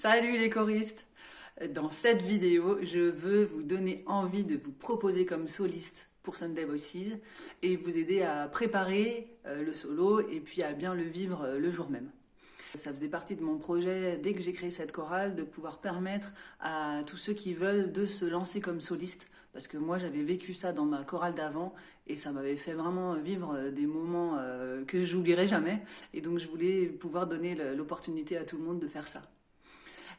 Salut les choristes! Dans cette vidéo, je veux vous donner envie de vous proposer comme soliste pour Sunday Voices et vous aider à préparer le solo et puis à bien le vivre le jour même. Ça faisait partie de mon projet, dès que j'ai créé cette chorale, de pouvoir permettre à tous ceux qui veulent de se lancer comme soliste. Parce que moi, j'avais vécu ça dans ma chorale d'avant et ça m'avait fait vraiment vivre des moments que j'oublierai jamais. Et donc, je voulais pouvoir donner l'opportunité à tout le monde de faire ça.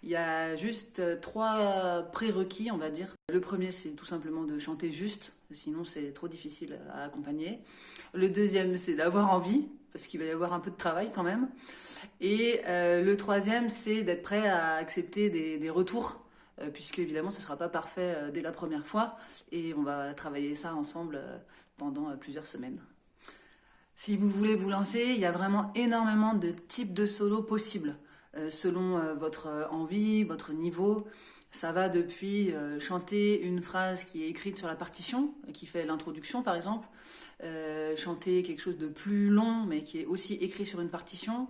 Il y a juste trois prérequis, on va dire. Le premier, c'est tout simplement de chanter juste, sinon c'est trop difficile à accompagner. Le deuxième, c'est d'avoir envie, parce qu'il va y avoir un peu de travail quand même. Et le troisième, c'est d'être prêt à accepter des retours, puisque évidemment, ce ne sera pas parfait dès la première fois. Et on va travailler ça ensemble pendant plusieurs semaines. Si vous voulez vous lancer, il y a vraiment énormément de types de solos possibles. Selon votre envie, votre niveau. Ça va depuis chanter une phrase qui est écrite sur la partition, qui fait l'introduction par exemple, chanter quelque chose de plus long mais qui est aussi écrit sur une partition,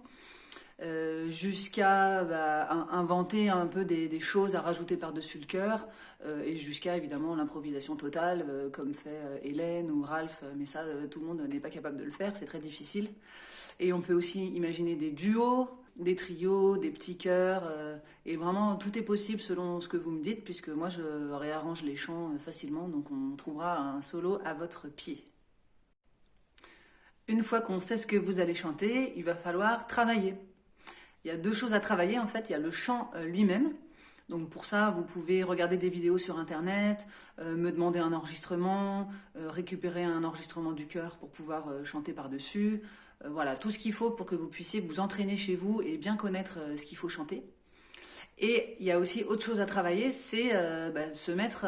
jusqu'à inventer un peu des choses à rajouter par-dessus le chœur, et jusqu'à évidemment l'improvisation totale, comme fait Hélène ou Ralph, mais ça tout le monde n'est pas capable de le faire, c'est très difficile. Et on peut aussi imaginer des duos, des trios, des petits chœurs, et vraiment tout est possible selon ce que vous me dites, puisque moi je réarrange les chants facilement, donc on trouvera un solo à votre pied. Une fois qu'on sait ce que vous allez chanter, il va falloir travailler. Il y a deux choses à travailler en fait, il y a le chant lui-même. Donc pour ça, vous pouvez regarder des vidéos sur internet, me demander un enregistrement, récupérer un enregistrement du chœur pour pouvoir chanter par-dessus. Voilà, tout ce qu'il faut pour que vous puissiez vous entraîner chez vous et bien connaître ce qu'il faut chanter. Et il y a aussi autre chose à travailler, c'est se mettre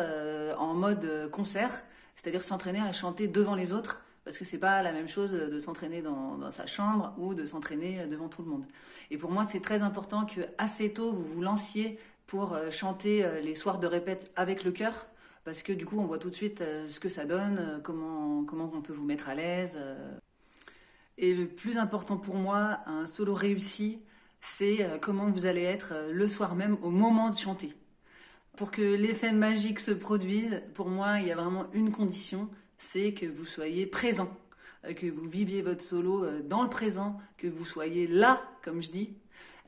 en mode concert, c'est-à-dire s'entraîner à chanter devant les autres, parce que c'est pas la même chose de s'entraîner dans sa chambre ou de s'entraîner devant tout le monde. Et pour moi, c'est très important que assez tôt vous vous lanciez pour chanter les soirs de répète avec le chœur, parce que du coup, on voit tout de suite ce que ça donne, comment on peut vous mettre à l'aise. Et le plus important pour moi, un solo réussi, c'est comment vous allez être le soir même au moment de chanter. Pour que l'effet magique se produise, pour moi, il y a vraiment une condition, c'est que vous soyez présent, que vous viviez votre solo dans le présent, que vous soyez là, comme je dis,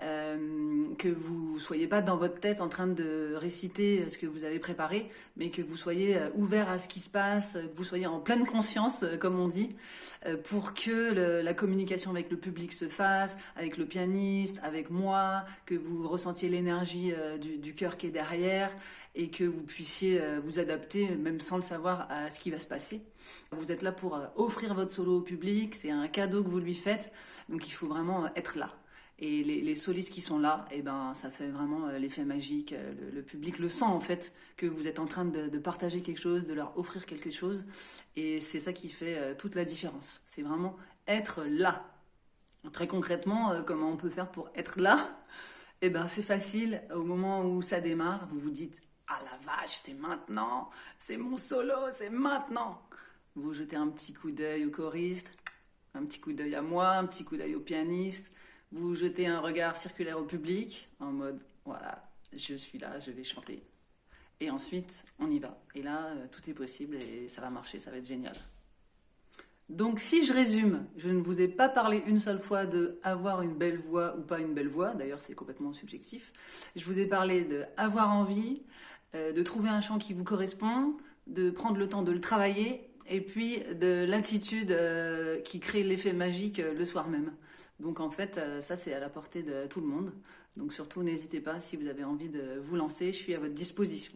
que vous ne soyez pas dans votre tête en train de réciter ce que vous avez préparé, mais que vous soyez ouvert à ce qui se passe, que vous soyez en pleine conscience, comme on dit, pour que la communication avec le public se fasse, avec le pianiste, avec moi, que vous ressentiez l'énergie du chœur qui est derrière et que vous puissiez vous adapter, même sans le savoir, à ce qui va se passer. Vous êtes là pour offrir votre solo au public, c'est un cadeau que vous lui faites, donc il faut vraiment être là. Et les solistes qui sont là, eh ben, ça fait vraiment l'effet magique. Le public le sent en fait, que vous êtes en train de partager quelque chose, de leur offrir quelque chose. Et c'est ça qui fait toute la différence. C'est vraiment être là. Très concrètement, comment on peut faire pour être là? Eh ben, c'est facile. Au moment où ça démarre, vous vous dites « Ah la vache, c'est maintenant, c'est mon solo, c'est maintenant !» Vous jetez un petit coup d'œil au choriste, un petit coup d'œil à moi, un petit coup d'œil au pianiste. Vous jetez un regard circulaire au public, en mode, voilà, je suis là, je vais chanter. Et ensuite, on y va. Et là, tout est possible et ça va marcher, ça va être génial. Donc si je résume, je ne vous ai pas parlé une seule fois de avoir une belle voix ou pas une belle voix, d'ailleurs c'est complètement subjectif. Je vous ai parlé de avoir envie, de trouver un chant qui vous correspond, de prendre le temps de le travailler, et puis de l'attitude qui crée l'effet magique le soir même. Donc en fait, ça c'est à la portée de tout le monde. Donc surtout, n'hésitez pas si vous avez envie de vous lancer, je suis à votre disposition.